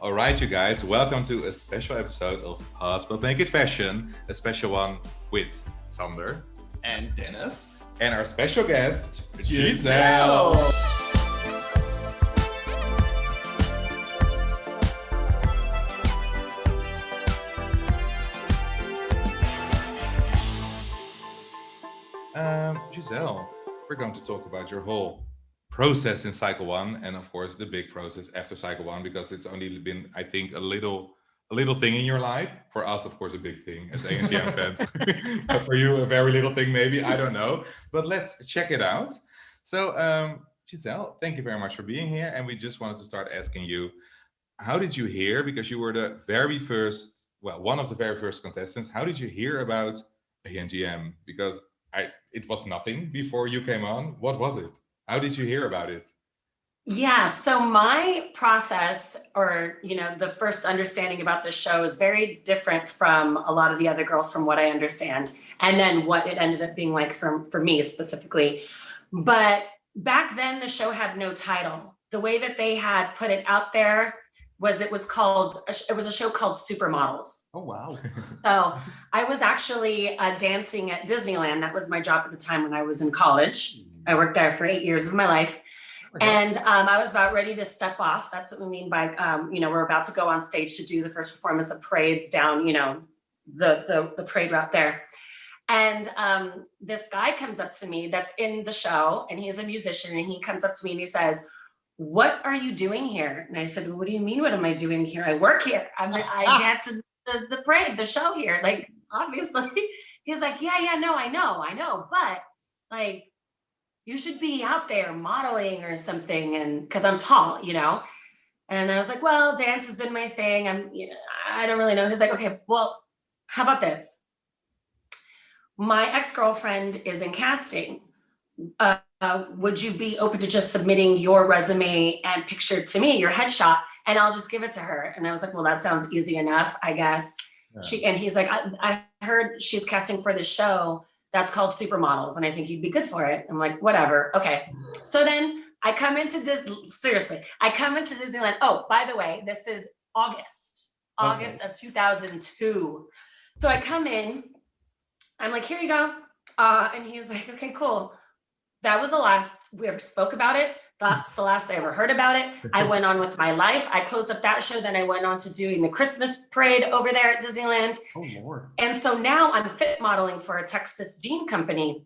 All right, you guys, welcome to a special episode of Hot But Make It Fashion, a special one with Sander and Dennis and our special guest, Giselle. Giselle, we're going to talk about your whole process in cycle one, and of course the big process after cycle one, because it's only been, I think, a little thing in your life. For us, of course, a big thing as ANTM fans. But for you, a very little thing, maybe, I don't know. But let's check it out. So, Giselle, thank you very much for being here. And we just wanted to start asking you, how did you hear? Because you were the very first, well, one of the very first contestants. How did you hear about ANTM? Because it was nothing before you came on. What was it? How did you hear about it? Yeah, so my process, or the first understanding about this show is very different from a lot of the other girls, from what I understand, and then what it ended up being like for me specifically. But back then, the show had no title. The way that they had put it out there was it was a show called Supermodels. Oh, wow. So I was actually dancing at Disneyland. That was my job at the time when I was in college. I worked there for 8 years of my life. And I was about ready to step off. That's what we mean by, we're about to go on stage to do the first performance of parades down, the parade route there. And this guy comes up to me that's in the show, and he's a musician, and he comes up to me and he says, "What are you doing here?" And I said, "What do you mean, what am I doing here? I work here. I dance in the parade, the show here." Like, obviously. He's like, yeah, no, I know. But like, you should be out there modeling or something. And because I'm tall, And I was like, well, dance has been my thing. I don't really know. He's like, okay, well, how about this? My ex-girlfriend is in casting. Would you be open to just submitting your resume and picture to me, your headshot, and I'll just give it to her? And I was like, well, that sounds easy enough, I guess. Yeah. And he's like, I heard she's casting for this show that's called Supermodels, and I think you'd be good for it. I'm like, whatever, okay. So then I come into Disneyland. Oh, by the way, this is August of 2002. So I come in, I'm like, here you go. And he's like, okay, cool. That was the last we ever spoke about it. That's the last I ever heard about it. I went on with my life. I closed up that show. Then I went on to doing the Christmas parade over there at Disneyland. Oh, Lord. And so now I'm fit modeling for a Texas jean company.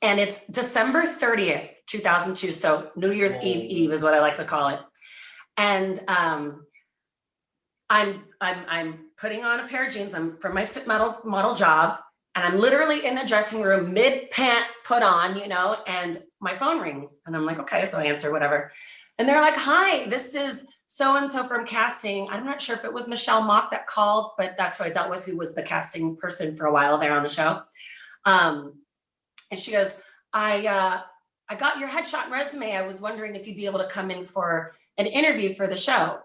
And it's December 30th, 2002. So New Year's Eve is what I like to call it. And I'm putting on a pair of jeans. I'm from my fit model job. And I'm literally in the dressing room, mid-pant put on, and my phone rings. And I'm like, okay, so I answer, whatever. And they're like, hi, this is so-and-so from casting. I'm not sure if it was Michelle Mock that called, but that's who I dealt with, who was the casting person for a while there on the show. And she goes, I got your headshot and resume. I was wondering if you'd be able to come in for an interview for the show.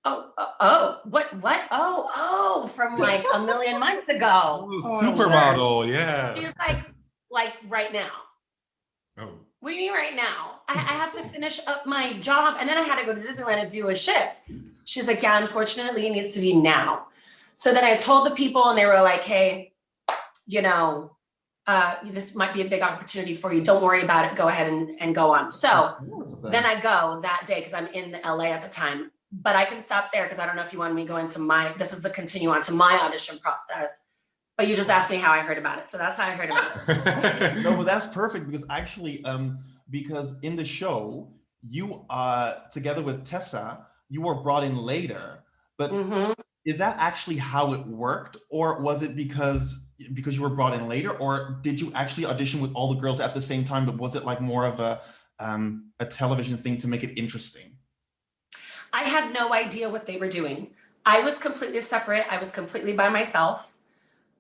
What? Oh, from like a million months ago. Supermodel, yeah. She's like right now. Oh. What do you mean right now? I have to finish up my job, and then I had to go to Disneyland and do a shift. She's like, yeah, unfortunately, it needs to be now. So then I told the people, and they were like, hey, this might be a big opportunity for you. Don't worry about it. Go ahead and go on. So then I go that day because I'm in LA at the time. But I can stop there because I don't know if you wanted me to go into this is the continue on to my audition process. But you just asked me how I heard about it. So that's how I heard about it. No, but that's perfect because actually, because in the show, you together with Tessa, you were brought in later. But is that actually how it worked? Or was it because you were brought in later? Or did you actually audition with all the girls at the same time? But was it like more of a television thing to make it interesting? I had no idea what they were doing. I was completely separate. I was completely by myself.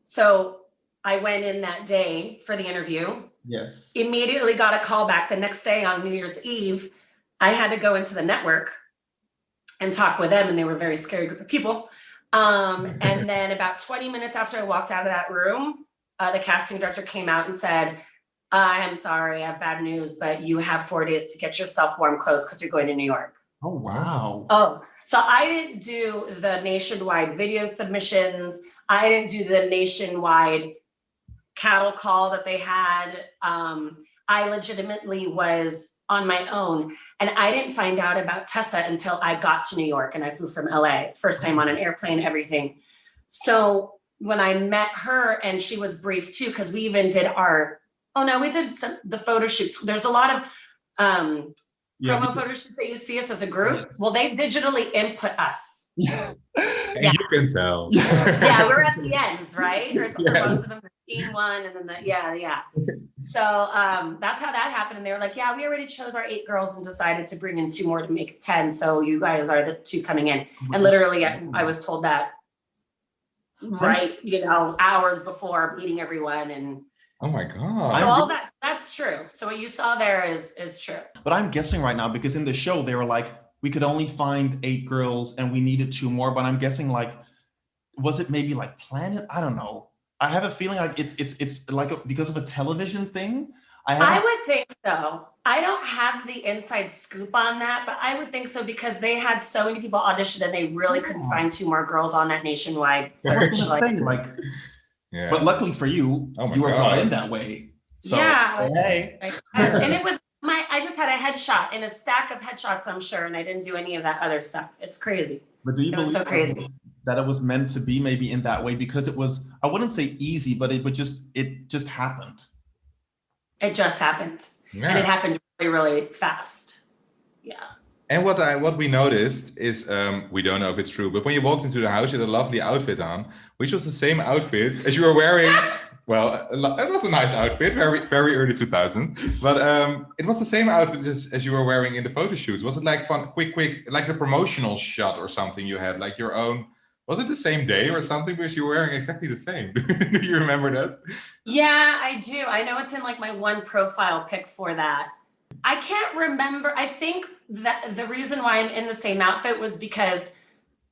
So I went in that day for the interview. Yes. Immediately got a call back the next day on New Year's Eve. I had to go into the network and talk with them, and they were a very scary group of people. And then about 20 minutes after I walked out of that room, the casting director came out and said, I'm sorry, I have bad news, but you have 4 days to get yourself warm clothes because you're going to New York. Oh, wow. Oh, so I didn't do the nationwide video submissions. I didn't do the nationwide cattle call that they had. I legitimately was on my own, and I didn't find out about Tessa until I got to New York and I flew from LA, first time on an airplane, everything. So when I met her, and she was briefed too, because we even did we did the photo shoots. There's a lot of promo photo shoots that you see us as a group. Yes. Well, they digitally input us. Yeah. And you can tell. Yeah, we're at the ends, right? Or for Yeah. most of them, the team one, and then yeah. So that's how that happened. And they were like, yeah, we already chose our 8 girls and decided to bring in 2 more to make it 10. So you guys are the 2 coming in. And literally, I was told that right, hours before meeting everyone, and Oh my God. so all that's true. So what you saw there is true. But I'm guessing right now, because in the show they were like, we could only find 8 girls and we needed 2 more. But I'm guessing, like, was it maybe like planned? I don't know. I have a feeling like it's like because of a television thing. I would think so. I don't have the inside scoop on that, but I would think so, because they had so many people audition and they really couldn't find 2 more girls on that nationwide search. Yeah. But luckily for you, Oh my you were brought God. in that way. So, Yeah. hey. And it was I just had a headshot in a stack of headshots, I'm sure, and I didn't do any of that other stuff. It's crazy. But do you It was believe so crazy. that it was meant to be maybe in that way, because it was, I wouldn't say easy, but it just happened. It just happened. Yeah. And it happened really, really fast. Yeah. And what we noticed is, we don't know if it's true, but when you walked into the house, you had a lovely outfit on, which was the same outfit as you were wearing. Well, it was a nice outfit, very, very early 2000s, but it was the same outfit as you were wearing in the photo shoots. Was it like fun, quick, like a promotional shot or something you had, like your own? Was it the same day or something? Because you were wearing exactly the same. Do you remember that? Yeah, I do. I know it's in like my one profile pic for that. I can't remember. I think that the reason why I'm in the same outfit was because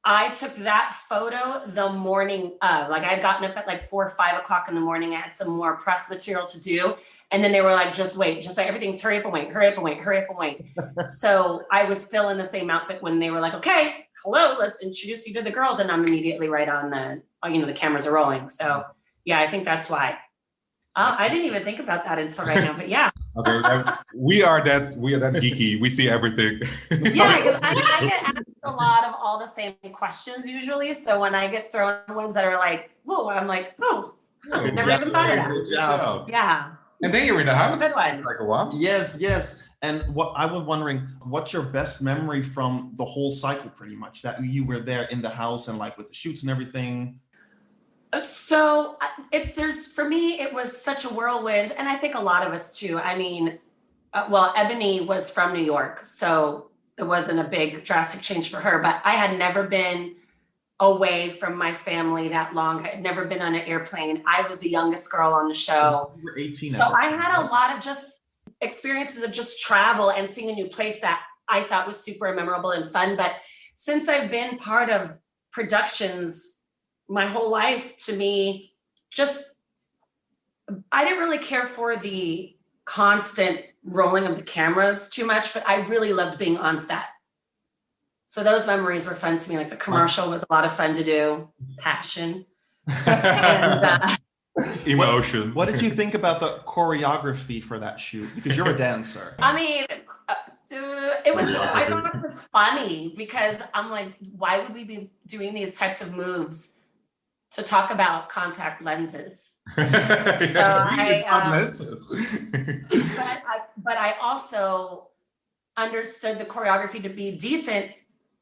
I took that photo the morning of. Like, I'd gotten up at like 4 or 5 o'clock in the morning. I had some more press material to do. And then they were like, just wait, everything's hurry up and wait. So I was still in the same outfit when they were like, okay, hello, let's introduce you to the girls. And I'm immediately right on the cameras are rolling. So yeah, I think that's why. I didn't even think about that until right now, but yeah. Okay, we are that geeky. We see everything. Yeah, because I get asked a lot of all the same questions usually. So when I get thrown ones that are like, whoa, I'm like, oh, never even thought of that. Good job. Yeah. And then you're in the house. Good one. Like a what? Yes. And what I was wondering, what's your best memory from the whole cycle, pretty much, that you were there in the house and like with the shoots and everything? So for me, it was such a whirlwind. And I think a lot of us too. I mean, Ebony was from New York, so it wasn't a big drastic change for her, but I had never been away from my family that long. I had never been on an airplane. I was the youngest girl on the show. You were 18. So I had a lot of just experiences of just travel and seeing a new place that I thought was super memorable and fun. But since I've been part of productions my whole life, to me, I didn't really care for the constant rolling of the cameras too much, but I really loved being on set. So those memories were fun to me. Like the commercial was a lot of fun to do. Passion. And, Emotion. What did you think about the choreography for that shoot? Because you're a dancer. I mean, I thought it was funny, because I'm like, why would we be doing these types of moves to talk about contact lenses? Lenses. But I also understood the choreography to be decent,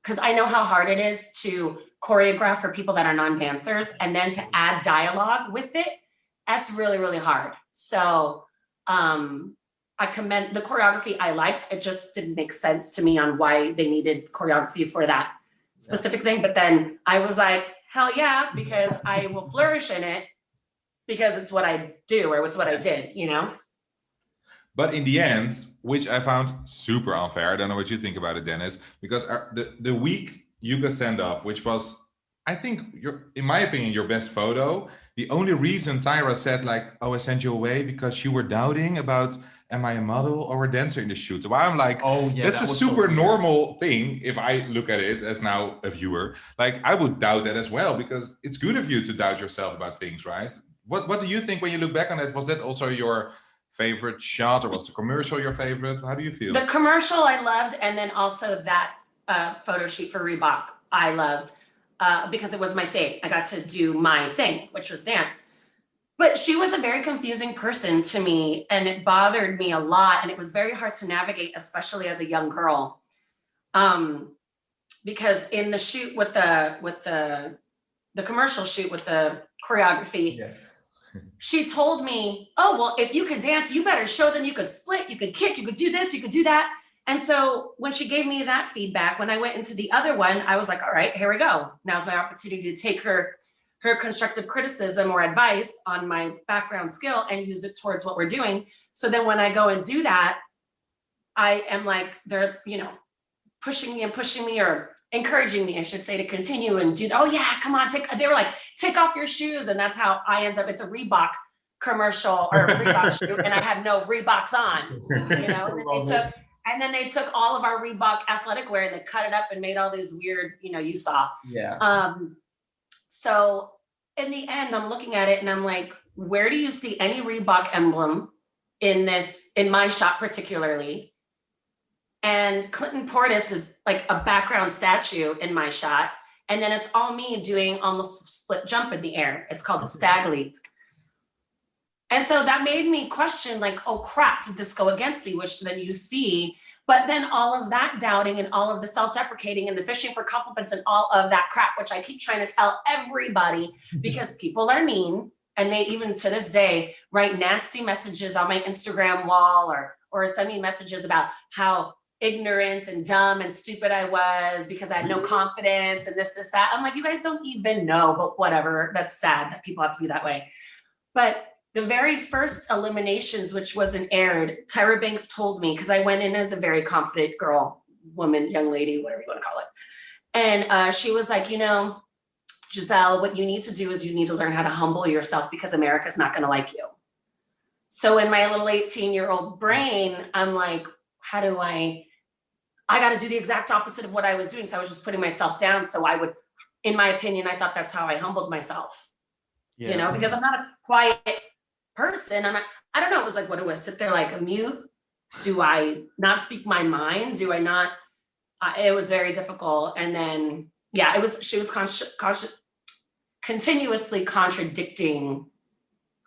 because I know how hard it is to choreograph for people that are non-dancers, and then to add dialogue with it. That's really, really hard. So I commend the choreography. I liked it, just didn't make sense to me on why they needed choreography for that specific thing. But then I was like, hell yeah, because I will flourish in it, because it's what I do, or it's what I did, But in the end, which I found super unfair, I don't know what you think about it, Dennis, because the week you got sent off, which was, I think, in my opinion, your best photo. The only reason Tyra said like, oh, I sent you away because you were doubting about am I a model or a dancer in the shoot? So I'm like, Oh yeah, that's that a was so super weird. normal thing. If I look at it as now a viewer, like I would doubt that as well, because it's good of you to doubt yourself about things, right? What do you think when you look back on it? Was that also your favorite shot, or was the commercial your favorite? How do you feel? The commercial I loved, and then also that photo shoot for Reebok I loved because it was my thing. I got to do my thing, which was dance. But she was a very confusing person to me, and it bothered me a lot, and it was very hard to navigate, especially as a young girl. Because in the shoot with the commercial shoot with the choreography, Yeah. she told me, oh, well, if you can dance, you better show them you could split, you could kick, you could do this, you could do that. And so when she gave me that feedback, when I went into the other one, I was like, all right, here we go. Now's my opportunity to take her constructive criticism or advice on my background skill and use it towards what we're doing. So then when I go and do that, I am like, they're, pushing me or encouraging me, I should say, to continue and do, oh yeah, come on, they were like, take off your shoes. And that's how I end up, it's a Reebok commercial or a Reebok shoe, and I have no Reeboks on, and then they took all of our Reebok athletic wear and they cut it up and made all these weird, you saw. Yeah. So in the end, I'm looking at it and I'm like, where do you see any Reebok emblem in my shot particularly? And Clinton Portis is like a background statue in my shot. And then it's all me doing almost a split jump in the air. It's called the stag leap. And so that made me question, like, oh crap, did this go against me? Which then you see, but then all of that doubting and all of the self-deprecating and the fishing for compliments and all of that crap, which I keep trying to tell everybody because people are mean. And they even to this day write nasty messages on my Instagram wall or send me messages about how ignorant and dumb and stupid I was because I had no confidence and this, that. I'm like, you guys don't even know, but whatever. That's sad that people have to be that way. But the very first eliminations, which wasn't aired, Tyra Banks told me, because I went in as a very confident girl, woman, young lady, whatever you want to call it. And she was like, Giselle, what you need to do is you need to learn how to humble yourself because America's not going to like you. So in my little 18-year-old brain, I'm like, how do I got to do the exact opposite of what I was doing. So I was just putting myself down. So I would, in my opinion, I thought that's how I humbled myself, because I'm not a quiet person. I don't know. It was like, what do I sit there like a mute? Do I not speak my mind? Do I not? It was very difficult. And then, she was continuously contradicting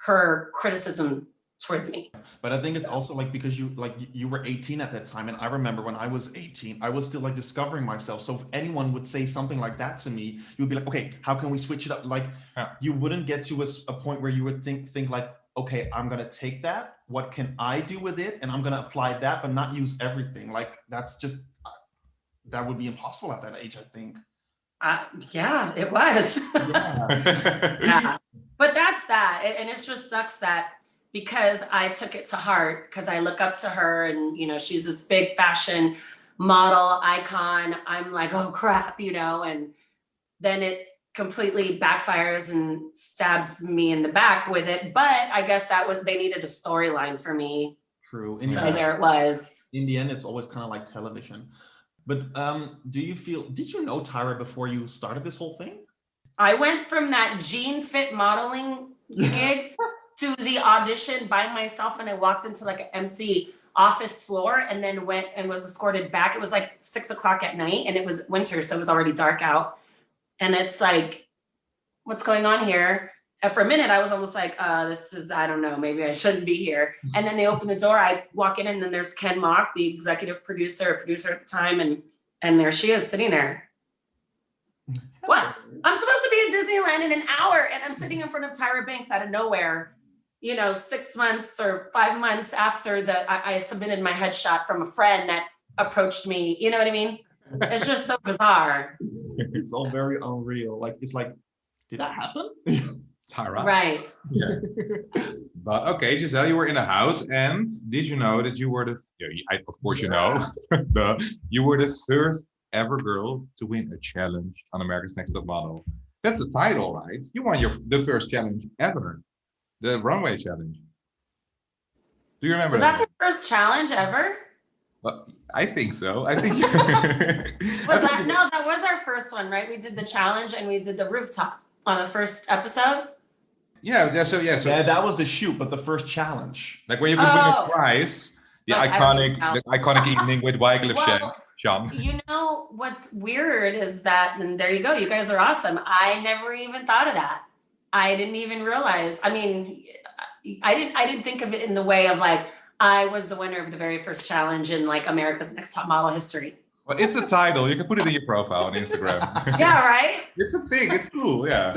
her criticism towards me. But I think it's also like because you were 18 at that time, and I remember when I was 18, I was still like discovering myself. So if anyone would say something like that to me, you would be like, okay, how can we switch it up? Like you wouldn't get to a point where you would think like, okay, I'm gonna take that. What can I do with it? And I'm gonna apply that, but not use everything. Like that would be impossible at that age, I think. Yeah, it was. Yeah. But that's that, and it just sucks that. Because I took it to heart, because I look up to her and, she's this big fashion model icon. I'm like, oh crap, and then it completely backfires and stabs me in the back with it. But I guess they needed a storyline for me. True. There it was. In the end, it's always kind of like television. But did you know Tyra before you started this whole thing? I went from that jean fit modeling gig to the audition by myself, and I walked into like an empty office floor and then went and was escorted back. It was like 6:00 at night and it was winter, so it was already dark out. And it's like, what's going on here? And for a minute, I was almost like, this is, I don't know, maybe I shouldn't be here. And then they open the door, I walk in and then there's Ken Mock, the executive producer at the time. And there she is sitting there. What? I'm supposed to be in Disneyland in an hour and I'm sitting in front of Tyra Banks out of nowhere. 6 months or 5 months after I submitted my headshot from a friend that approached me. You know what I mean? It's just so bizarre. It's all very unreal. Like, it's like, did that happen? Tyra. Right. Yeah. But okay, Giselle, you were in a house, and did you know that you were of course you know, you were the first ever girl to win a challenge on America's Next Top Model. That's the title, right? You won the first challenge ever. The runway challenge. Do you remember Was that the first challenge ever? Well, I think so. I think. No, that was our first one, right? We did the challenge and we did the rooftop on the first episode. So Yeah, that was the shoot, but the first challenge. like when you could win a prize, the Look, I don't even iconic evening with Wycliffe Well, Jean. You know what's weird is that, and there you go, you guys are awesome. I never even thought of that. I didn't even realize. I mean, I didn't think of it in the way of like I was the winner of the very first challenge in like America's Next Top Model history. Well, it's a title. You can put it in your profile on Instagram. Yeah, right? It's a thing. It's cool. Yeah.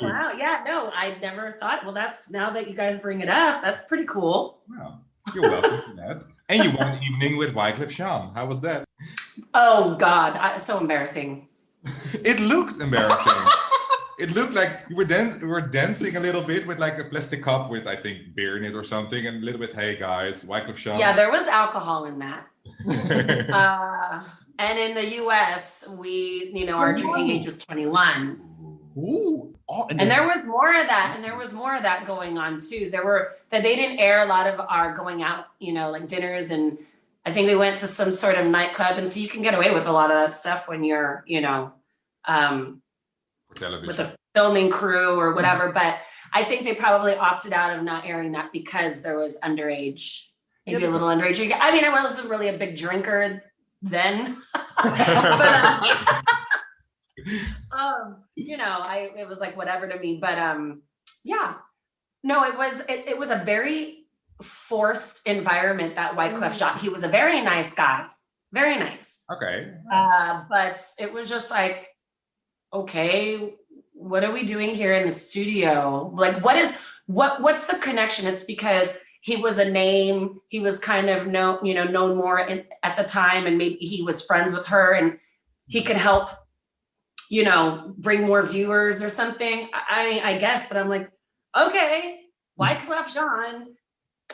Wow. Yeah, no, I never thought. Well, that's now that you guys bring it up, that's pretty cool. Wow. You're welcome for that. And you won Evening with Wycliffe Jean. How was that? Oh God, so embarrassing. It looked embarrassing. It looked like you were dancing a little bit with like a plastic cup with, I think, beer in it or something, and a little bit, hey guys, Wycliffe Jean. Yeah, there was alcohol in that. And in the US, our drinking age was 21. Ooh. Oh, and there was more of that, and there was more of that going on too. They didn't air a lot of our going out, like dinners, and I think we went to some sort of nightclub, and so you can get away with a lot of that stuff when you're, with the filming crew or whatever. But I think they probably opted out of not airing that because there was underage, maybe a little underage. I mean, I wasn't really a big drinker then, but it was like whatever to me. But yeah, no, it was a very forced environment that Wycliffe shot. He was a very nice guy, very nice. Okay. But it was just like, okay, what are we doing here in the studio? Like, what's the connection? It's because he was a name. He was kind of known more at the time, and maybe he was friends with her, and he could help, bring more viewers or something. I guess, but I'm like, okay, Wycliffe Jean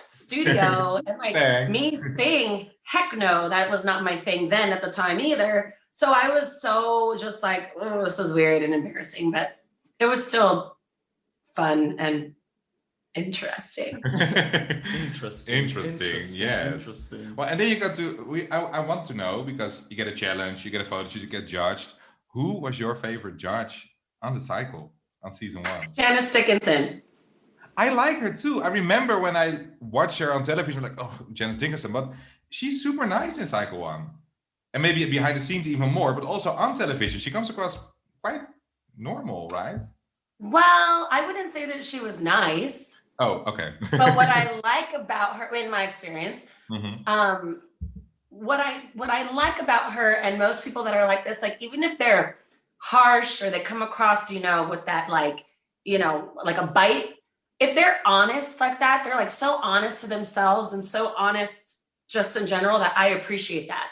studio, and like me saying, heck no, that was not my thing then at the time either. So I was so just like, oh, this is weird and embarrassing, but it was still fun and interesting. Interesting. Yes. Interesting. Well, and then you got to. I want to know, because you get a challenge, you get a photo shoot, you get judged. Who was your favorite judge on the cycle on season 1? Janice Dickinson. I like her too. I remember when I watched her on television, like, oh, Janice Dickinson, but she's super nice in cycle 1. And maybe behind the scenes even more, but also on television, she comes across quite normal, right? Well, I wouldn't say that she was nice. Oh, okay. But what I like about her, in my experience, what I like about her, and most people that are like this, like even if they're harsh or they come across, with that like a bite, if they're honest like that, they're like so honest to themselves and so honest just in general, that I appreciate that.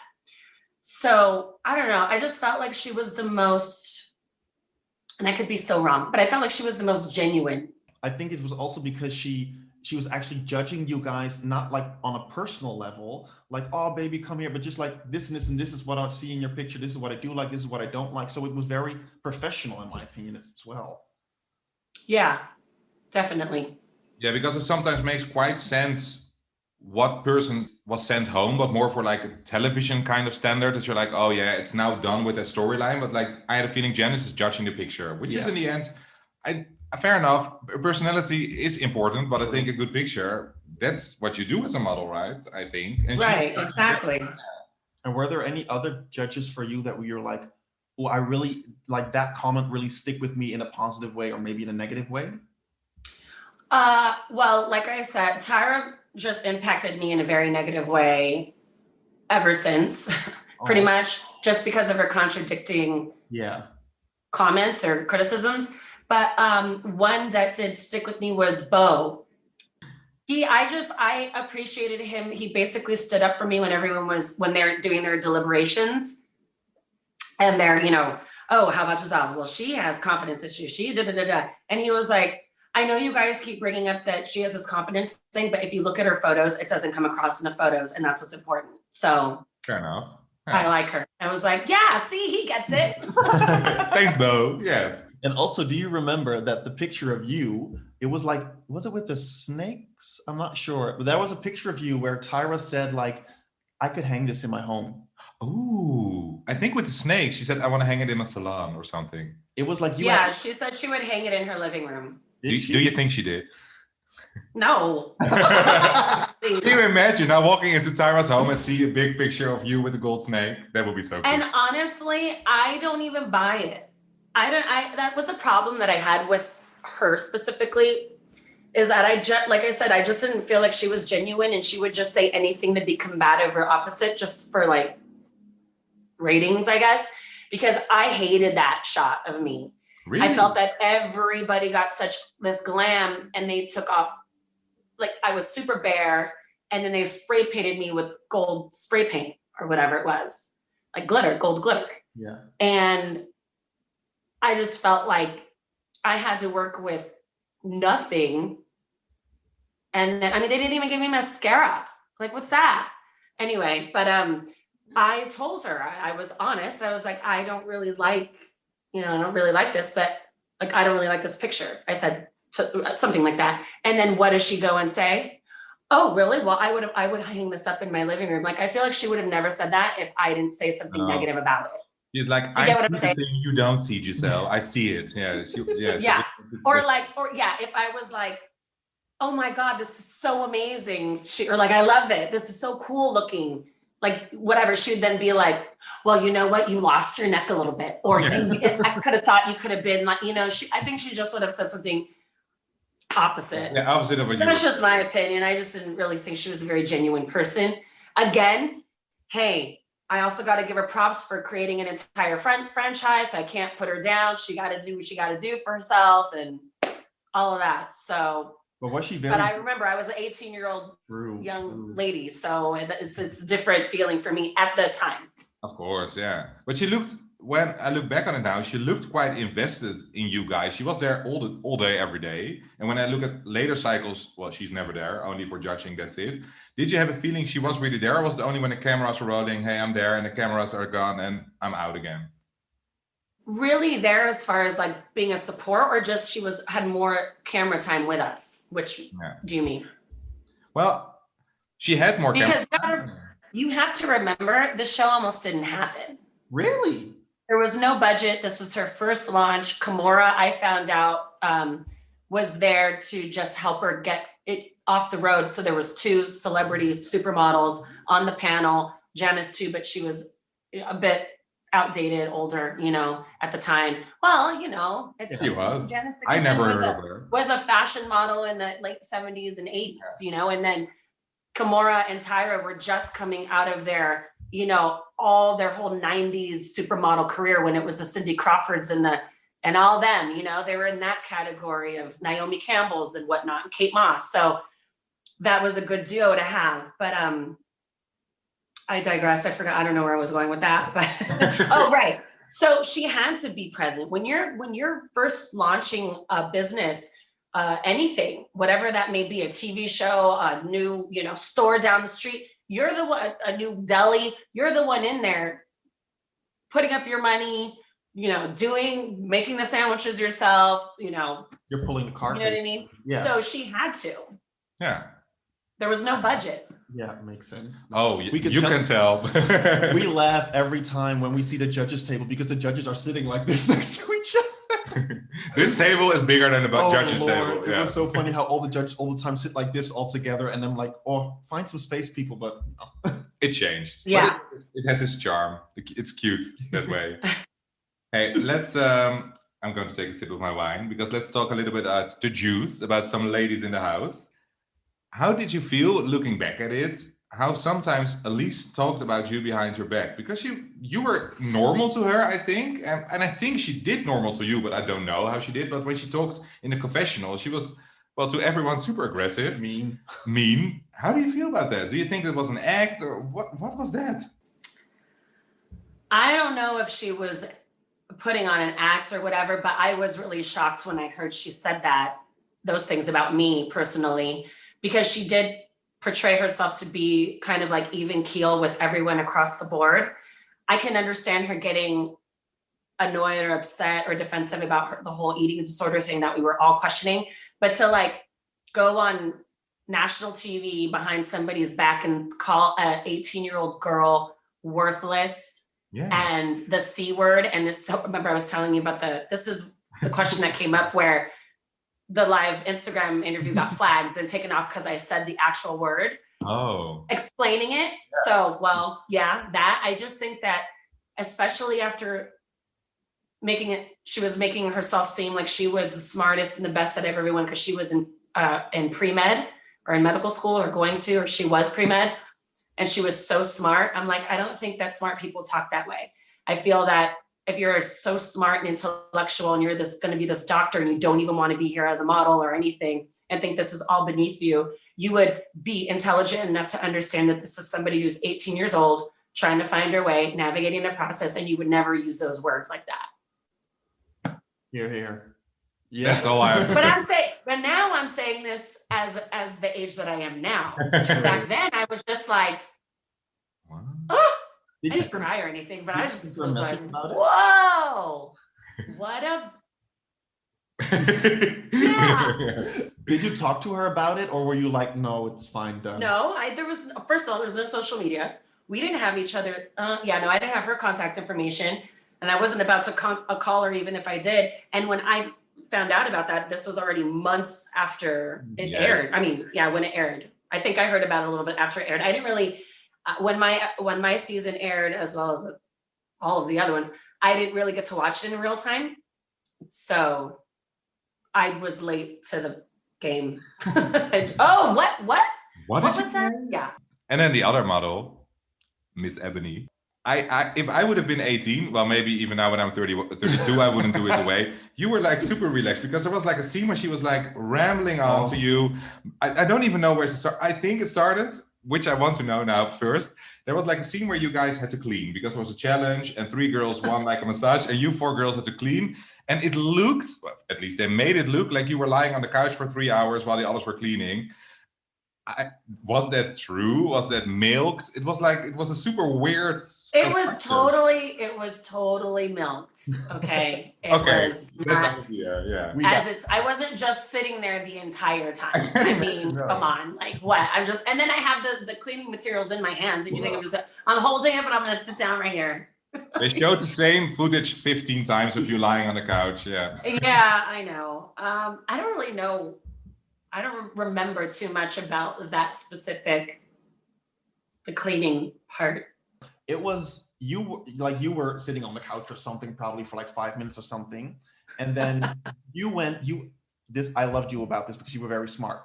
So I don't know. I just felt like she was the most, and I could be so wrong, but I felt like she was the most genuine. I think it was also because she was actually judging you guys, not like on a personal level, like, oh baby, come here, but just like this and this and this is what I see in your picture. This is what I do like. This is what I don't like. So it was very professional, in my opinion, as well. Yeah, definitely. Yeah, because it sometimes makes quite sense what person was sent home, but more for like a television kind of standard, that you're like, oh yeah, it's now done with that storyline. But like, I had a feeling Janice is judging the picture, which is in the end, fair enough. Personality is important, but I think a good picture, that's what you do as a model, right? I think. And right, exactly. And were there any other judges for you that you're like, oh, I really like that comment really stick with me in a positive way or maybe in a negative way? Well, like I said, Tyra just impacted me in a very negative way ever since, pretty much, just because of her contradicting comments or criticisms. But one that did stick with me was Bo. I appreciated him. He basically stood up for me when they're doing their deliberations, and they're, oh, how about Giselle? Well, she has confidence issues. She da-da-da-da. And he was like, I know you guys keep bringing up that she has this confidence thing, but if you look at her photos, it doesn't come across in the photos, and that's what's important. So fair enough. I like her. I was like, yeah, see, he gets it. Thanks, Bo. Yes. And also, do you remember that the picture of you, it was like, was it with the snakes? I'm not sure. But there was a picture of you where Tyra said, like, I could hang this in my home. Ooh, I think with the snake, she said, I want to hang it in a salon or something. It was like you. Yeah, she said she would hang it in her living room. Do you think she did? No. Can you imagine now walking into Tyra's home and see a big picture of you with a gold snake? That would be so cool. And honestly, I don't even buy it. That was a problem that I had with her specifically, is that like I said, I just didn't feel like she was genuine, and she would just say anything to be combative or opposite just for like ratings, I guess, because I hated that shot of me. Really? I felt that everybody got such this glam, and they took off, like I was super bare, and then they spray painted me with gold spray paint or whatever it was, like glitter, gold glitter. Yeah. And I just felt like I had to work with nothing. And then, I mean, they didn't even give me mascara. Like, what's that? Anyway, but I told her, I was honest. I was like, I don't really like this, but like, I don't really like this picture. I said something like that. And then what does she go and say? Oh, really? Well, I would hang this up in my living room. Like, I feel like she would have never said that if I didn't say something negative about it. He's like, I see the thing you don't see, Giselle. I see it. Yeah. Yeah. Or if I was like, oh my God, this is so amazing. Or like, I love it. This is so cool looking. Like whatever, she would then be like, well, you know what? You lost your neck a little bit. Or I could have thought you could have been like, I think she just would have said something opposite. Yeah, opposite of what you. That's just my opinion. I just didn't really think she was a very genuine person. Again, hey, I also got to give her props for creating an entire franchise. I can't put her down. She got to do what she got to do for herself and all of that. So. But was she very? But I remember I was an 18-year-old young lady, so it's a different feeling for me at the time. Of course, yeah. But she looked, when I look back on it now, she looked quite invested in you guys. She was there all day, every day. And when I look at later cycles, well, she's never there, only for judging, that's it. Did you have a feeling she was really there, or was it only when the cameras were rolling, hey, I'm there, and the cameras are gone, and I'm out again? Really there as far as like being a support, or just she had more camera time with us? Which do you mean? Well, she had more because you have to remember the show almost didn't happen. Really? There was no budget. This was her first launch. Kimura, I found out, was there to just help her get it off the road. So there was 2 celebrities, supermodels on the panel. Janice too, but she was a bit outdated, older, at the time. Well, she was. Janice I never heard of her. Was a fashion model in the late 70s and 80s, and then Kimura and Tyra were just coming out of their, all their whole 90s supermodel career when it was the Cindy Crawfords and all them, they were in that category of Naomi Campbell's and whatnot, and Kate Moss. So that was a good duo to have. But I digress. I forgot. I don't know where I was going with that, but oh, right. So she had to be present when you're first launching a business, anything, whatever that may be, a TV show, a new, store down the street. You're the one, a new deli. You're the one in there putting up your money, making the sandwiches yourself, You're pulling the cart. You know what I mean? Yeah. So she had to. Yeah. There was no budget. Yeah, it makes sense. Oh, you can tell. We laugh every time when we see the judges table because the judges are sitting like this next to each other. This table is bigger than the judges Lord. table. It was so funny how all the judges all the time sit like this all together, and I'm like, oh, find some space, people, but no. It changed. Yeah. It has its charm. It's cute that way. Hey, let's I'm going to take a sip of my wine because let's talk a little bit about the juice, about some ladies in the house. How did you feel looking back at it? How sometimes Elise talked about you behind your back? Because you were normal to her, I think. And I think she did normal to you, but I don't know how she did. But when she talked in the confessional, she was, well, to everyone, super aggressive. Mean. How do you feel about that? Do you think it was an act, or what was that? I don't know if she was putting on an act or whatever, but I was really shocked when I heard she said those things about me personally, because she did portray herself to be kind of like even keel with everyone across the board. I can understand her getting annoyed or upset or defensive about the whole eating disorder thing that we were all questioning, but to like go on national TV behind somebody's back and call a 18-year-old girl worthless and the C word. And this, so remember I was telling you about this is the question that came up where the live Instagram interview got flagged and taken off because I said the actual word. Oh. Explaining it. Yeah. So, well, yeah, that I just think that especially after she was making herself seem like she was the smartest and the best out of everyone because she was in pre-med or in medical school or she was pre-med and she was so smart. I'm like, I don't think that smart people talk that way. I feel that if you're so smart and intellectual and you're going to be this doctor and you don't even want to be here as a model or anything and think this is all beneath you, you would be intelligent enough to understand that this is somebody who's 18 years old, trying to find her way, navigating the process, and you would never use those words like that. Here. Yeah. That's all I have to say. But now I'm saying this as the age that I am now. Back then I was just like, oh, I didn't cry or anything, but I just was like, whoa, what a yeah. Did you talk to her about it or were you like, no, it's fine, done? No, first of all, there was no social media. We didn't have each other. I didn't have her contact information and I wasn't about to call her even if I did. And when I found out about that, this was already months after it aired. I mean, when it aired. I think I heard about it a little bit after it aired. I didn't really, when my season aired, as well as with all of the other ones, I didn't really get to watch it in real time. So I was late to the game. Oh, what? What was that? Yeah. And then the other model, Miss Ebony. If I would have been 18, well, maybe even now when I'm 32, I wouldn't do it the way. You were like super relaxed because there was like a scene where she was like rambling on to you. I don't even know where to start. I think it started, which I want to know now first. There was like a scene where you guys had to clean because there was a challenge and 3 girls won like a massage and you 4 girls had to clean. And it looked, well, at least they made it look like you were lying on the couch for 3 hours while the others were cleaning. Was that true? Was that milked? It was a super weird. It was totally milked. Okay. It was not, I wasn't just sitting there the entire time. I mean, come on, like what? And then I have the cleaning materials in my hands, and you think I'm holding it, but I'm gonna sit down right here. They showed the same footage 15 times of you lying on the couch. Yeah. Yeah, I know. I don't really know. I don't remember too much about that specific, the cleaning part. It was, you were sitting on the couch or something, probably for like 5 minutes or something. And then I loved you about this because you were very smart.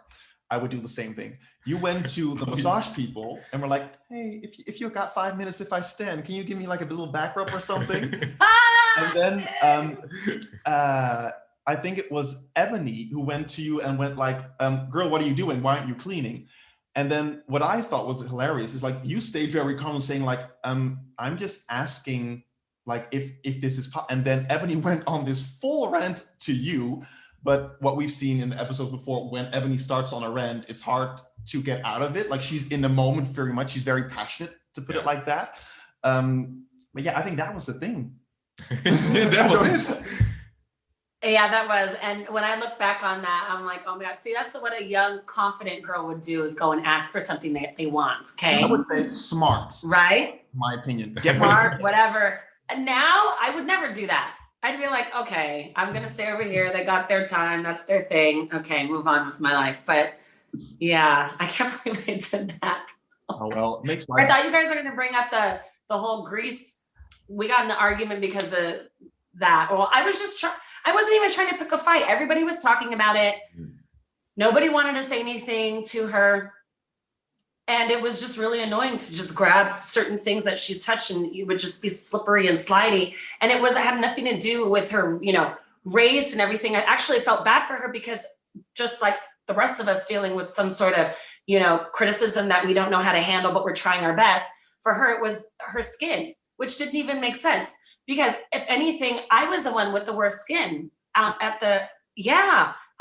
I would do the same thing. You went to the massage people and were like, hey, if you got 5 minutes, if I stand, can you give me like a little back rub or something? And then, I think it was Ebony who went to you and went like, girl, what are you doing? Why aren't you cleaning? And then what I thought was hilarious is like, you stayed very calm saying like, I'm just asking like if this is, and then Ebony went on this full rant to you. But what we've seen in the episodes before, when Ebony starts on a rant, it's hard to get out of it. Like she's in the moment very much. She's very passionate, to put it like that. But yeah, I think that was the thing. That was it. Yeah, that was. And when I look back on that, I'm like, oh my God, see, that's what a young, confident girl would do, is go and ask for something that they want. Okay. I would say smart. Right? My opinion. Smart, whatever. And now I would never do that. I'd be like, okay, I'm going to stay over here. They got their time. That's their thing. Okay, move on with my life. But yeah, I can't believe I did that. Oh, well, it makes sense. I thought you guys were going to bring up the whole Greece. We got in the argument because of that. Well, I wasn't even trying to pick a fight. Everybody was talking about it. Nobody wanted to say anything to her. And it was just really annoying to just grab certain things that she touched and you would just be slippery and slidey. And it had nothing to do with her, race and everything. I actually felt bad for her because just like the rest of us dealing with some sort of, criticism that we don't know how to handle, but we're trying our best. For her, it was her skin, which didn't even make sense. Because if anything, I was the one with the worst skin I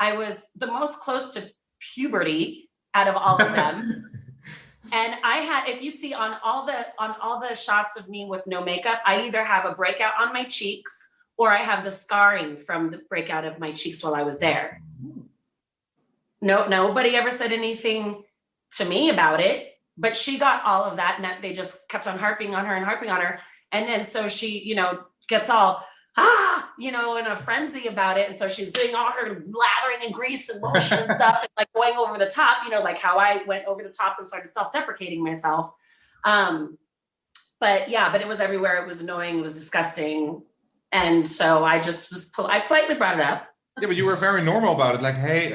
was the most close to puberty out of all of them. And I had, if you see on all the shots of me with no makeup, I either have a breakout on my cheeks or I have the scarring from the breakout of my cheeks while I was there. No, nobody ever said anything to me about it, but she got all of that, and they just kept on harping on her. And then so she, gets all, in a frenzy about it. And so she's doing all her lathering and grease and lotion and stuff, and like going over the top, like how I went over the top and started self-deprecating myself. But it was everywhere. It was annoying. It was disgusting. And so I politely brought it up. Yeah, but you were very normal about it. Like, hey,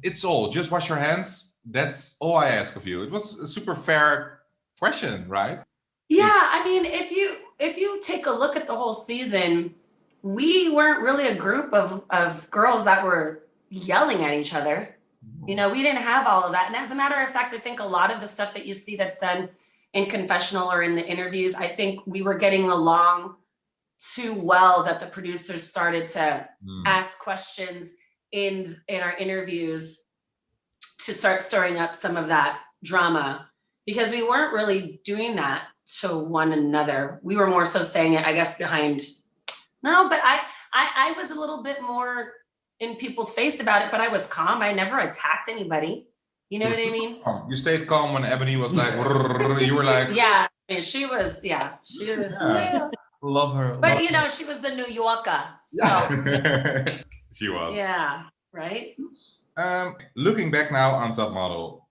it's all, just wash your hands. That's all I ask of you. It was a super fair question, right? Yeah, I mean, if you take a look at the whole season, we weren't really a group of girls that were yelling at each other. We didn't have all of that. And as a matter of fact, I think a lot of the stuff that you see that's done in confessional or in the interviews, I think we were getting along too well that the producers started to ask questions in our interviews to start stirring up some of that drama, because we weren't really doing that to one another. We were more so saying it, I guess, behind. No, but I was a little bit more in people's face about it, but I was calm. I never attacked anybody. You know what I mean? You stayed calm when Ebony was like, you were like, yeah, she was. Love her. But she was the New Yorker. So. She was. Yeah, right? Looking back now on Top Model,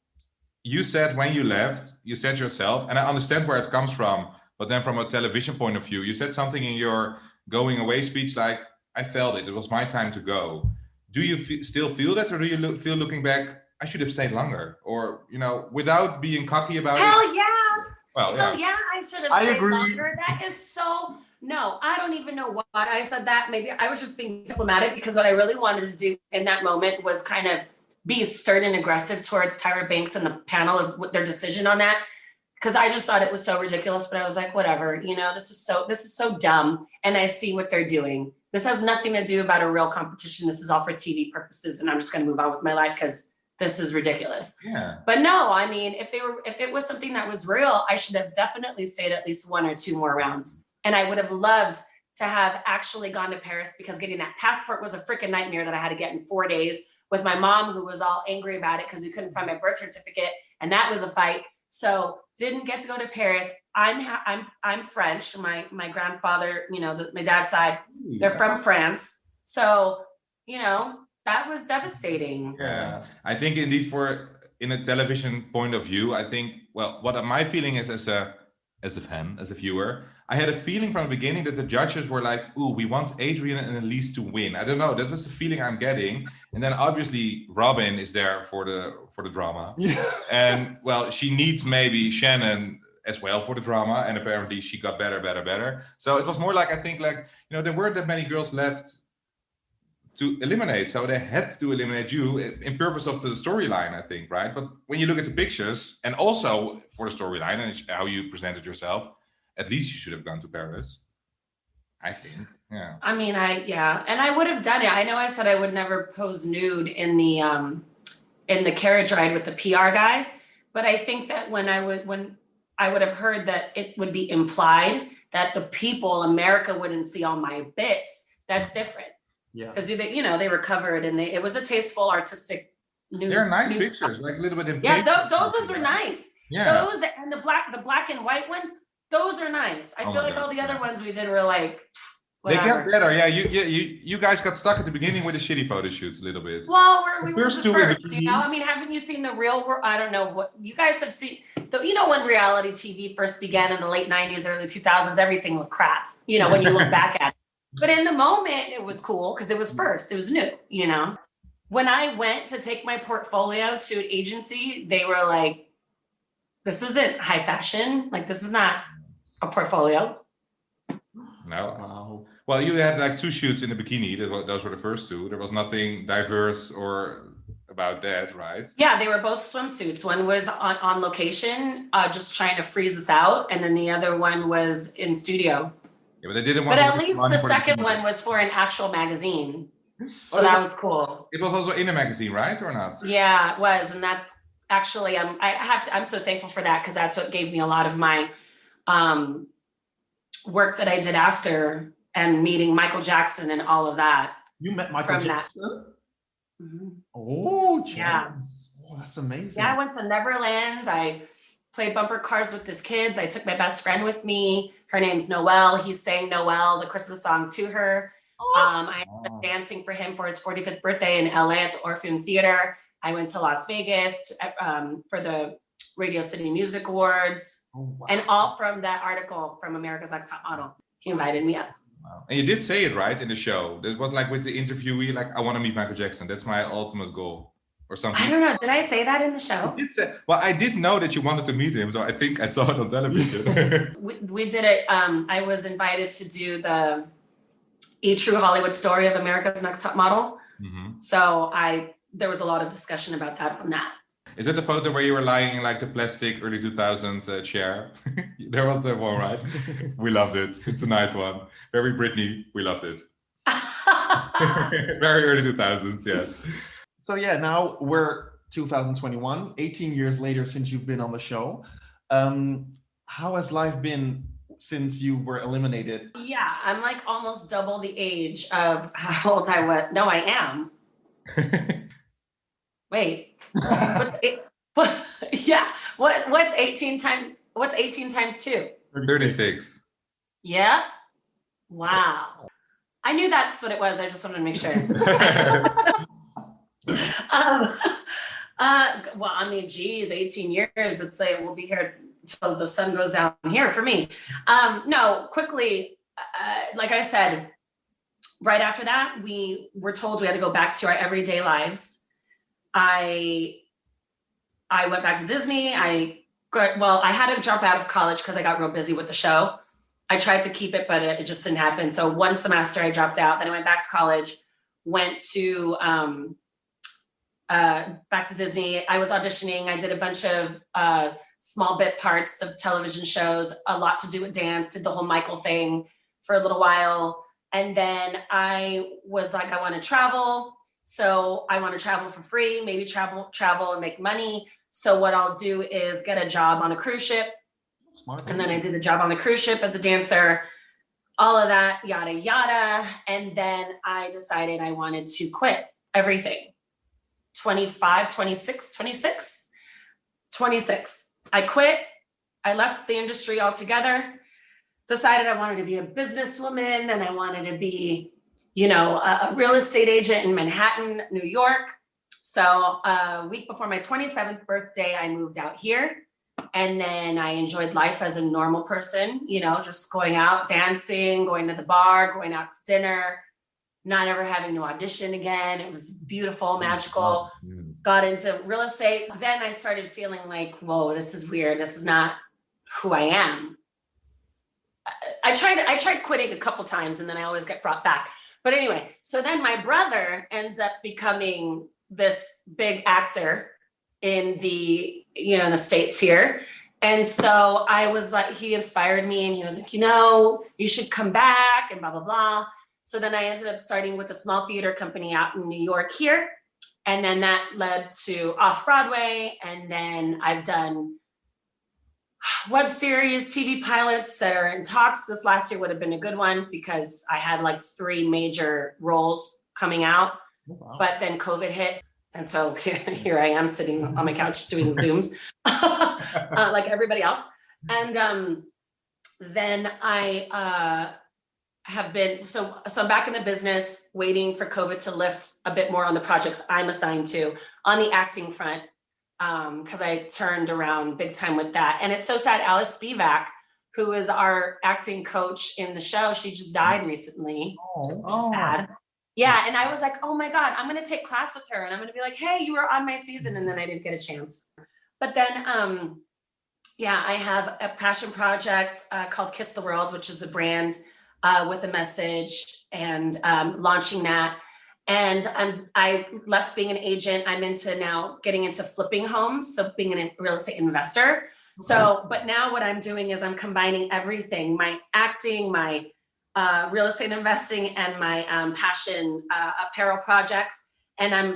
you said when you left, you said yourself, and I understand where it comes from, but then from a television point of view, you said something in your going away speech like, I felt it was my time to go. Do you still feel that, or do you feel looking back, I should have stayed longer? Or, without being cocky about it? Hell yeah. Well, yeah, I should have stayed longer. That is so... No, I don't even know why I said that. Maybe I was just being diplomatic, because what I really wanted to do in that moment was kind of be stern and aggressive towards Tyra Banks and the panel of their decision on that. Because I just thought it was so ridiculous, but I was like, whatever, this is so dumb. And I see what they're doing. This has nothing to do about a real competition. This is all for TV purposes. And I'm just going to move on with my life because this is ridiculous. Yeah. But no, I mean, if it was something that was real, I should have definitely stayed at least 1 or 2 more rounds. And I would have loved to have actually gone to Paris, because getting that passport was a freaking nightmare that I had to get in 4 days with my mom, who was all angry about it because we couldn't find my birth certificate. And that was a fight. So didn't get to go to Paris. I'm French. My grandfather, my dad's side, they're from France. So, that was devastating. Yeah, I think indeed in a television point of view, I think, well, what my feeling is as a fan, as a viewer, I had a feeling from the beginning that the judges were like, ooh, we want Adrian and Elise to win. I don't know, that was the feeling I'm getting. And then obviously Robin is there for the drama. Yeah. And well, she needs maybe Shannon as well for the drama, and apparently she got better. So it was more like, I think, like, there weren't that many girls left to eliminate, so they had to eliminate you in purpose of the storyline, I think, right? But when you look at the pictures, and also for the storyline and how you presented yourself, at least you should have gone to Paris, I think. Yeah. I mean, and I would have done it. I know I said I would never pose nude in the carriage ride with the PR guy, but I think that when I would have heard that it would be implied that the people, America, wouldn't see all my bits, that's different. Yeah, because they were covered, and it was a tasteful, artistic. They're nice pictures, like a little bit. Those ones are nice. Yeah, those and the black and white ones, those are nice. I feel like all the other ones we did were like. Whatever. They got better, yeah. You guys got stuck at the beginning with the shitty photo shoots a little bit. Well, we were the first, I mean, haven't you seen the real world? I don't know what you guys have seen. When reality TV first began in the late 90s, early 2000s, everything looked crap. When you look back at it. But in the moment, it was cool because it was first. It was new, When I went to take my portfolio to an agency, they were like, this isn't high fashion. Like, this is not a portfolio. No. Wow. Well, you had like 2 shoots in the bikini. Those were the first 2. There was nothing diverse or about that, right? Yeah, they were both swimsuits. One was on location, just trying to freeze us out. And then the other one was in studio. Yeah, but they didn't want. But at least the second one was for an actual magazine, so that was cool. It was also in a magazine, right, or not? Yeah, it was, and that's actually, I'm so thankful for that because that's what gave me a lot of my work that I did after and meeting Michael Jackson and all of that. You met Michael from Jackson? Mhm. Oh, Yeah. jeez. Oh, that's amazing. Yeah, I went to Neverland. I played bumper cars with his kids. I took my best friend with me. Her name's Noelle. He sang Noelle, the Christmas song, to her. I ended up dancing for him for his 45th birthday in LA at the Orpheum Theater. I went to Las Vegas for the Radio City Music Awards. Oh, wow. And all from that article from America's Next Top Model. He invited me up. Wow. And you did say it right in the show. It was like with the interviewee, like, I want to meet Michael Jackson. That's my ultimate goal, or something. I don't know. Did I say that in the show? You did say, well, I did know that you wanted to meet him, so I think I saw it on television. We did it. I was invited to do the A True Hollywood Story of America's Next Top Model. Mm-hmm. So there was a lot of discussion about that on that. Is it the photo where you were lying in like the plastic early 2000s chair? There was the one, right? We loved it. It's a nice one. Very Britney. We loved it. Very early 2000s, yes. So yeah, now we're 2021, 18 years later since you've been on the show. How has life been since you were eliminated? Yeah, I'm like almost double the age of how old I was. No, I am. Wait. What's 18 times 2? 36. Yeah. Wow. I knew that's what it was. I just wanted to make sure. Well, I mean, geez, 18 years. It's like we'll be here till the sun goes down here for me. No, quickly, like I said, right after that, we were told we had to go back to our everyday lives. I went back to Disney. I had to drop out of college because I got real busy with the show. I tried to keep it, but it just didn't happen. So one semester I dropped out. Then I went back to college, went to back to Disney. I was auditioning. I did a bunch of small bit parts of television shows, a lot to do with dance, did the whole Michael thing for a little while. And then I was like, I want to travel. So I want to travel for free, maybe travel and make money. So what I'll do is get a job on a cruise ship. Smart. And then I did the job on the cruise ship as a dancer, all of that, yada, yada. And then I decided I wanted to quit everything. 26. I quit. I left the industry altogether, decided I wanted to be a businesswoman and I wanted to be, a real estate agent in Manhattan, New York. So a week before my 27th birthday, I moved out here. And then I enjoyed life as a normal person, just going out, dancing, going to the bar, going out to dinner, not ever having to audition again. It was beautiful, magical. Got into real estate. Then I started feeling like, whoa, this is weird. This is not who I am. I tried quitting a couple times and then I always get brought back. But anyway, so then my brother ends up becoming this big actor in the, the States here. And so I was like, he inspired me and he was like, you should come back and blah, blah, blah. So then I ended up starting with a small theater company out in New York here. And then that led to Off-Broadway. And then I've done web series, TV pilots that are in talks. This last year would have been a good one because I had like 3 major roles coming out, but then COVID hit. And so here I am sitting on my couch doing Zooms like everybody else. And then I have been, so I'm back in the business waiting for COVID to lift a bit more on the projects I'm assigned to on the acting front. Because I turned around big time with that. And it's so sad, Alice Spivak, who is our acting coach in the show, she just died recently. Oh, sad. Yeah, and I was like, oh my God, I'm gonna take class with her and I'm gonna be like, hey, you were on my season, and then I didn't get a chance. But then, I have a passion project called Kiss the World, which is a brand with a message, and launching that. And I left being an agent. I'm into now getting into flipping homes, so being a real estate investor. Okay. So, but now what I'm doing is I'm combining everything, my acting, my real estate investing, and my passion apparel project. And I'm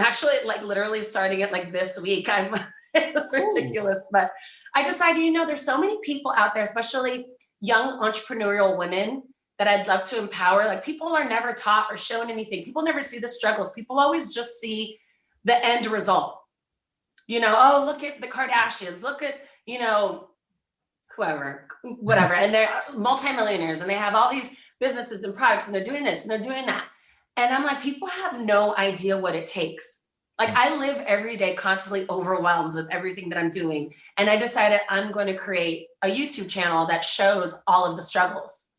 actually like literally starting it like this week. It's ridiculous, but I decided, there's so many people out there, especially young entrepreneurial women, that I'd love to empower. Like, people are never taught or shown anything. People never see the struggles. People always just see the end result. Oh, look at the Kardashians, look at, whoever, whatever. And they're multimillionaires and they have all these businesses and products and they're doing this and they're doing that. And I'm like, people have no idea what it takes. Like, I live every day constantly overwhelmed with everything that I'm doing. And I decided I'm going to create a YouTube channel that shows all of the struggles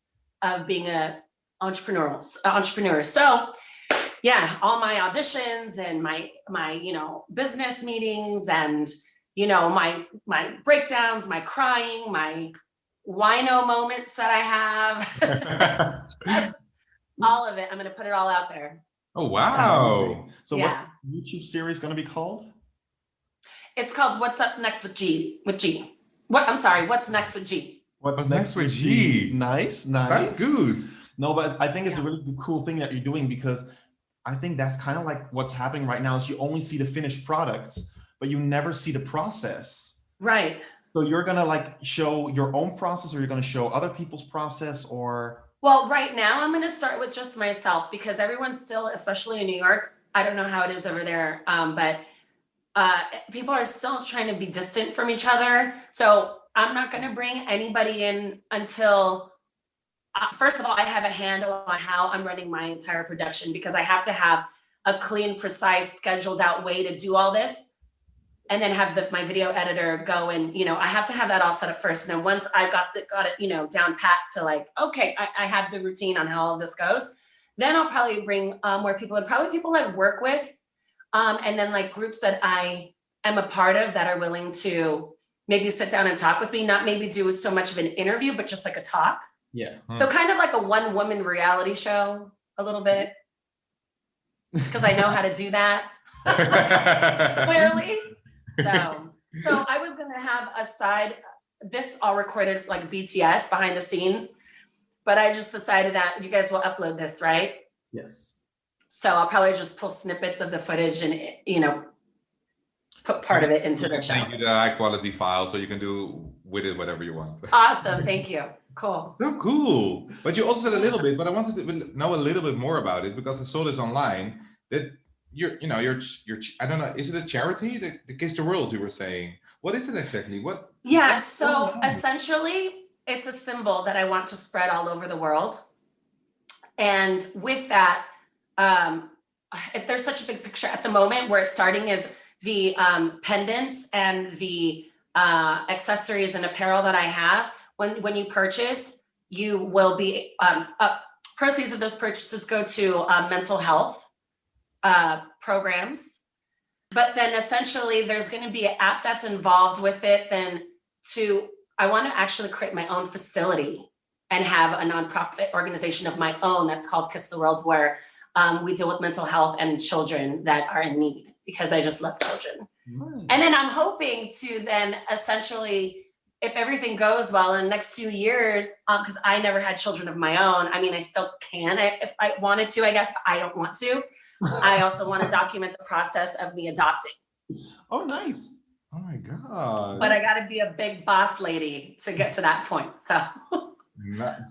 of being an entrepreneur. So yeah, all my auditions and my business meetings and, my breakdowns, my crying, my wino moments that I have, just all of it. I'm going to put it all out there. Oh, wow. So what's the YouTube series going to be called? It's called What's Up Next with G. What's Next with G? What's next with G? Nice. That's good. No, but I think it's a really cool thing that you're doing, because I think that's kind of like what's happening right now is you only see the finished products, but you never see the process. Right. So you're going to like show your own process, or you're going to show other people's process, or? Well, right now I'm going to start with just myself, because everyone's still, especially in New York, I don't know how it is over there, but people are still trying to be distant from each other. So I'm not going to bring anybody in until, first of all, I have a handle on how I'm running my entire production, because I have to have a clean, precise, scheduled out way to do all this. And then have my video editor go and, I have to have that all set up first. And then once I got it, down pat to like, okay, I have the routine on how all of this goes, then I'll probably bring more people, and probably people I work with. And then like groups that I am a part of that are willing to maybe sit down and talk with me, not maybe do so much of an interview, but just like a talk. Yeah. So kind of like a one-woman reality show a little bit, because I know how to do that. Clearly. So I was gonna have a side, this all recorded like BTS behind the scenes, but I just decided that you guys will upload this, right? Yes. So I'll probably just pull snippets of the footage and, put part of it into the show. Thank you, the high quality file, so you can do with it whatever you want. Awesome, thank you. Cool. So cool. But you also said a little bit, but I wanted to know a little bit more about it, because I saw this online that you're I don't know, is it a charity? The Kiss the World, you were saying. What is it exactly? Yeah, so essentially it's a symbol that I want to spread all over the world. And with that, if there's such a big picture at the moment, where it's starting is the pendants and the accessories and apparel that I have. When you purchase, you will be, proceeds of those purchases go to mental health programs. But then essentially there's going to be an app that's involved with it. I want to actually create my own facility and have a nonprofit organization of my own that's called Kiss the World, where we deal with mental health and children that are in need, because I just love children. Nice. And then I'm hoping to then essentially, if everything goes well in the next few years, because I never had children of my own. I mean, I still can if I wanted to, I guess, but I don't want to. I also want to document the process of me adopting. Oh, nice. Oh my God. But I got to be a big boss lady to get to that point. So.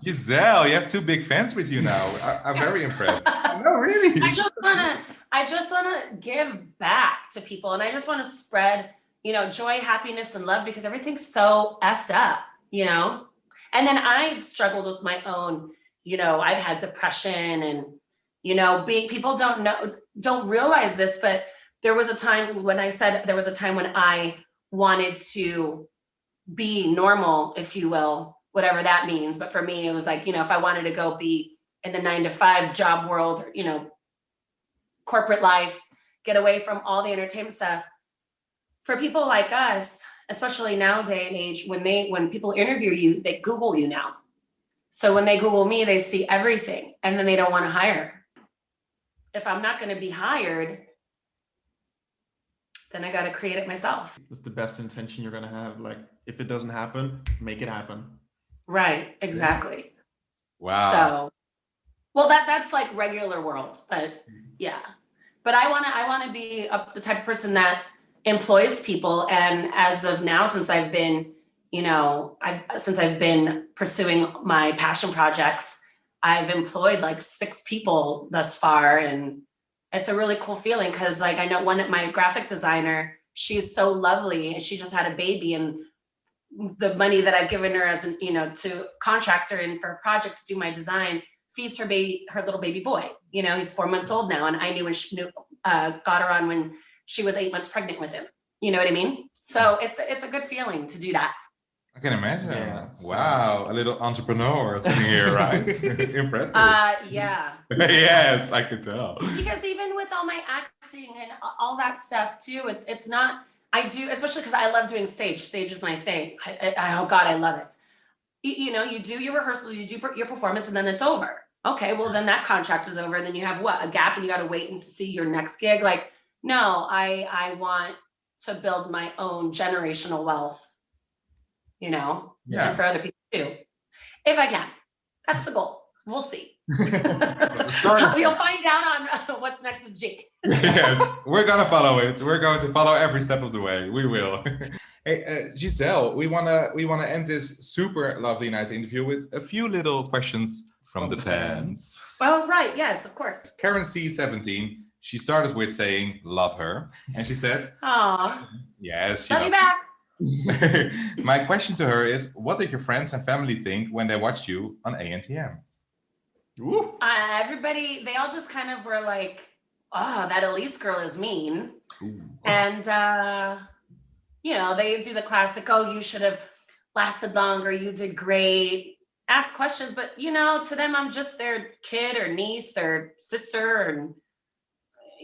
Giselle, you have two big fans with you now. I'm very impressed. No, really. I just want to give back to people, and I just want to spread, joy, happiness, and love, because everything's so effed up, And then I've struggled with my own, I've had depression, and people don't realize this, but there was a time when I wanted to be normal, if you will, whatever that means. But for me, it was like, if I wanted to go be in the 9-to-5 job world, corporate life, get away from all the entertainment stuff. For people like us, especially nowadays and age, when people interview you, they Google you now. So when they Google me, they see everything, and then they don't want to hire. If I'm not going to be hired, then I got to create it myself. It's the best intention you're going to have. Like, if it doesn't happen, make it happen. Right. Exactly. Wow. So, well, that's like regular world, but yeah. but I want to be the type of person that employs people. And as of now, since I've been, since I've been pursuing my passion projects, I've employed like 6 people thus far. And it's a really cool feeling because like I know my graphic designer, she's so lovely and she just had a baby, and the money that I've given her as to contract her in for a project to do my designs feeds her little baby boy. He's 4 months old now, and I knew when she got her on when she was 8 months pregnant with him. You know what I mean? So it's a good feeling to do that. I can imagine. Yeah. Wow, a little entrepreneur sitting here, right? Impressive. Yeah. Yes, I could tell. Because even with all my acting and all that stuff too, it's not. I do, especially because I love doing stage. Stage is my thing. Oh God, I love it. You do your rehearsals, you do your performance, and then it's over. Okay, well then that contract is over, and then you have a gap, and you got to wait and see your next gig. Like, no, I want to build my own generational wealth, and for other people too, if I can. That's the goal. We'll see. You'll find out on what's next with Jake. Yes, we're gonna follow it. We're going to follow every step of the way. We will. Hey, Giselle, we wanna end this super lovely, nice interview with a few little questions from the fans. Oh, right. Yes, of course. Karen C17. She started with saying "love her," and she said, "Aw, yes, she love you back." My question to her is, what did your friends and family think when they watched you on ANTM? Everybody, they all just kind of were like, "Oh, that Elise girl is mean." Ooh. And they do the classic, "Oh, you should have lasted longer, you did great." Ask questions, but to them, I'm just their kid or niece or sister, and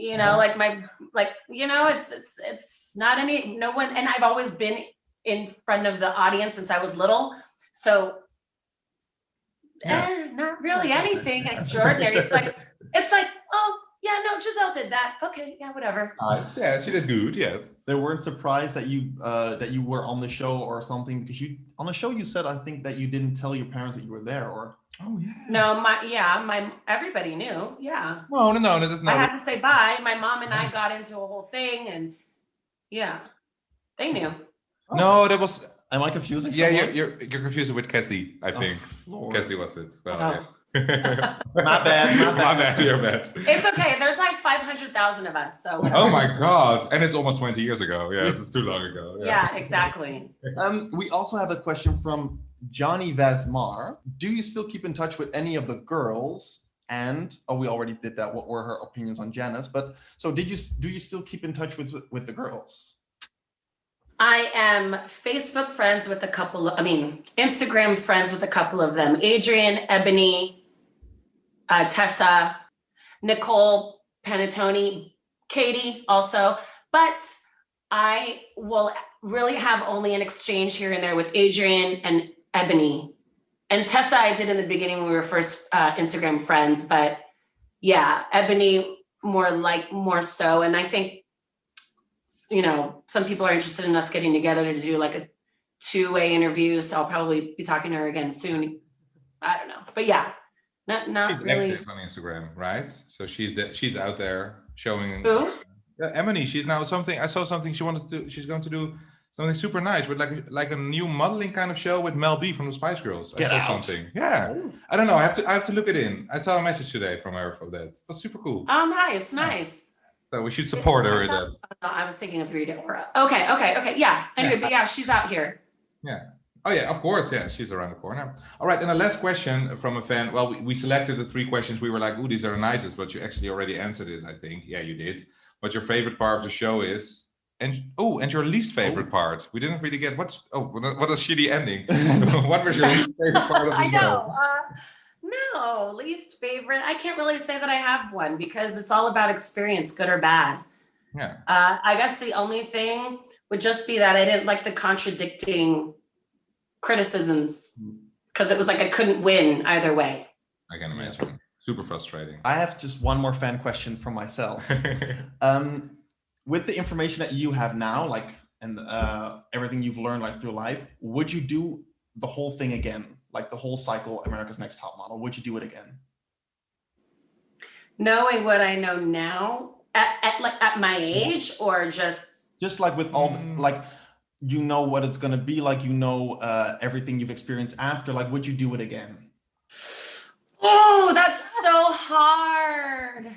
it's not no one. And I've always been in front of the audience since I was little, so not really anything extraordinary. It's like, oh yeah, no, Giselle did that. Okay, yeah, whatever. Yeah, she did good. Yes. They weren't surprised that you were on the show or something, because on the show you said, I think, that you didn't tell your parents that you were there, or No, my everybody knew. Yeah. No. I had to say bye. My mom and I got into a whole thing, and they knew. No, that was. Am I confusing? Yeah, you're confusing with Cassie, I think. Lord. Cassie was it. Well, Oh. My bad. My bad, you're bad. It's okay. There's like 500,000 of us, so. Oh my God. And it's almost 20 years ago. Yes, it's too long ago. Yeah, exactly. We also have a question from Johnny Vasmar. Do you still keep in touch with any of the girls? And we already did that. What were her opinions on Janice? But so do you still keep in touch with the girls? I am Facebook friends with Instagram friends with a couple of them. Adrian, Ebony, Tessa, Nicole, Panettone, Katie also. But I will really have only an exchange here and there with Adrian and Ebony. And Tessa I did in the beginning when we were first Instagram friends. But yeah, Ebony more so. And I think, some people are interested in us getting together to do like a 2-way interview. So I'll probably be talking to her again soon. I don't know, but yeah, not She's really. active on Instagram, right? So she's out there showing. Who? Emily. She's now something. I saw something she wanted to do. She's going to do something super nice with like a new modeling kind of show with Mel B from the Spice Girls. I saw something. Yeah. Oh. I don't know. I have to look it in. I saw a message today from her for that. It was super cool. Oh, nice. So we should support her with that. I was thinking of Rita Ora. Okay. Yeah. Anyway, but yeah, she's out here. Yeah. Oh yeah, of course. Yeah, she's around the corner. All right. And the last question from a fan. Well, we selected the 3 questions. We were like, "Ooh, these are the nicest," but you actually already answered it, I think. Yeah, you did. What your favorite part of the show is, and your least favorite part. We didn't really get what a shitty ending. What was your least favorite part of the I show? know. No, least favorite. I can't really say that I have one because it's all about experience, good or bad. Yeah. I guess the only thing would just be that I didn't like the contradicting criticisms because it was like I couldn't win either way. I can imagine. Super frustrating. I have just one more fan question from myself. With the information that you have now, and everything you've learned through life, would you do the whole thing again? Like the whole cycle, America's Next Top Model, would you do it again? Knowing what I know now, At my age, or just Just with all the, what it's gonna be like, everything you've experienced after, would you do it again? Oh, that's so hard.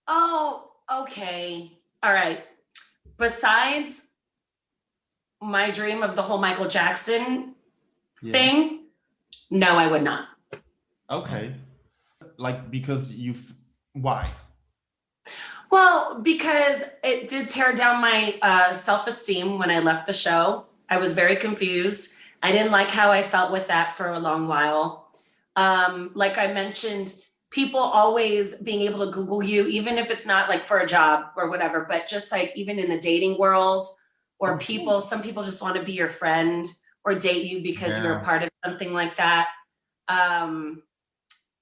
Oh, okay. All right. Besides my dream of the whole Michael Jackson thing, no, I would not. Okay. Because why? Well, because it did tear down my self-esteem when I left the show. I was very confused. I didn't like how I felt with that for a long while. Like I mentioned, people always being able to Google you, even if it's not for a job or whatever, but just even in the dating world, or some people just want to be your friend or date you because you're a part of something like that.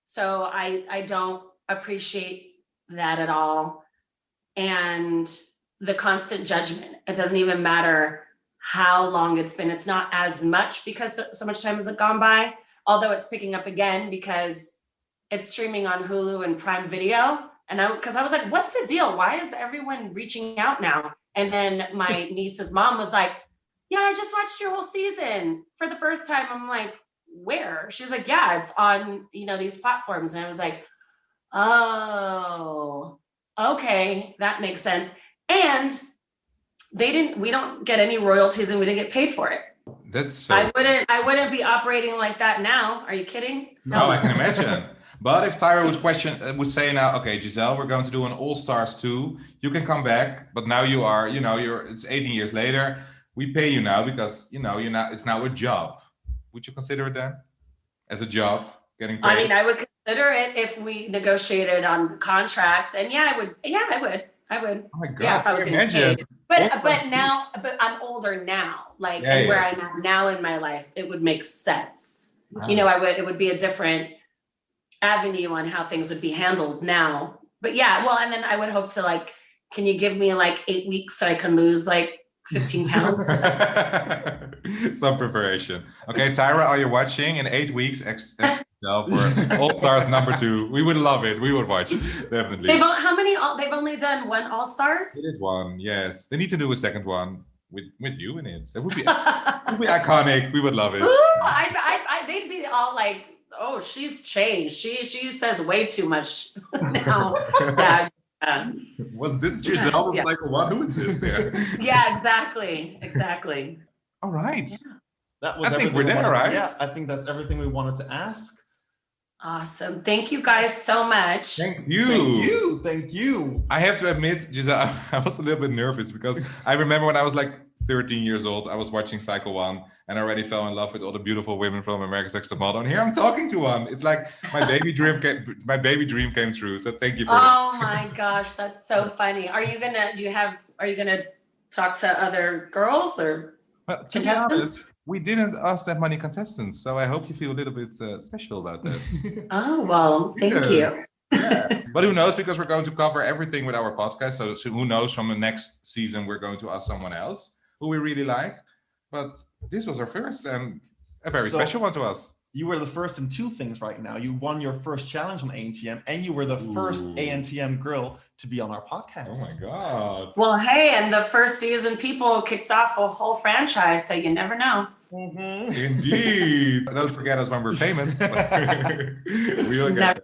So I don't appreciate that at all. And the constant judgment, it doesn't even matter how long it's been. It's not as much because so much time has gone by, although it's picking up again because it's streaming on Hulu and Prime Video. And because I was like, what's the deal? Why is everyone reaching out now? And then my niece's mom was like, yeah, I just watched your whole season for the first time. I'm like, where? She's like, yeah, it's on, these platforms. And I was like, oh, okay, that makes sense. And we don't get any royalties and we didn't get paid for it. That's so I wouldn't be operating like that now. Are you kidding? No, I can imagine. But if Tyra would say now, okay, Giselle, we're going to do an All Stars 2. You can come back, but now you are, it's 18 years later. We pay you now because, it's now a job. Would you consider it then as a job, getting paid? I mean, I would consider it if we negotiated on the contract. And I would. Oh my God, yeah, if I was getting paid. But I'm older now, and where I'm at now in my life, it would make sense. Wow. It would be a different avenue on how things would be handled now. But and then I would hope to can you give me 8 weeks so I can lose 15 pounds? Some preparation. Okay, Tyra, are you watching? In 8 weeks, for All Stars number 2. We would love it. We would watch, definitely. They've only done one All Stars? They did one, yes. They need to do a second one with you in it. That would be iconic. We would love it. Ooh, they'd be all oh, she's changed. She says way too much now. Was this Giselle from Cycle 1? Who is this? Yeah, exactly. All right. Yeah. That was I think we're there, right? Yeah, I think that's everything we wanted to ask. Awesome. Thank you guys so much. Thank you. Thank you. I have to admit, Giselle, I was a little bit nervous because I remember when I was 13 years old, I was watching Cycle 1 and I already fell in love with all the beautiful women from America's Next Top Model. And here I'm talking to one. It's like my baby dream came true. So thank you for Oh my gosh, that's so funny. Are you gonna talk to other girls or contestants? We didn't ask that many contestants, so I hope you feel a little bit special about that. Oh, well, thank you. Yeah. But who knows, because we're going to cover everything with our podcast. So who knows, from the next season, we're going to ask someone else who we really liked. But this was our first and a very special one to us. You were the first in 2 things right now. You won your first challenge on ANTM, and you were the first ANTM girl to be on our podcast. Oh my God. Well, hey, and the first season people kicked off a whole franchise, so you never know. Mm-hmm. Indeed. Don't forget us when we're famous. Never,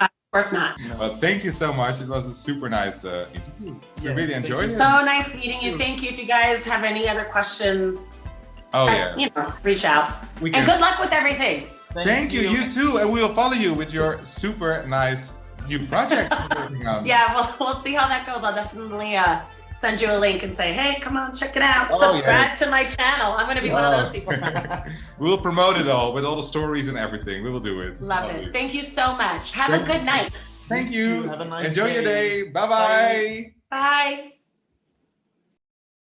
of course not. No. But thank you so much. It was a super nice interview. I really enjoyed it. So nice meeting you. Thank you. If you guys have any other questions, reach out. And good luck with everything. Thank you. You too. And we will follow you with your super nice new project you're working on. Yeah, well, we'll see how that goes. I'll definitely send you a link and say, hey, come on, check it out. Subscribe to my channel. I'm going to be one of those people. We'll promote it all with all the stories and everything. We will do it. Love it. Thank you so much. Have a good night. Thank you. Have a nice Enjoy day. your day. Bye-bye. Bye.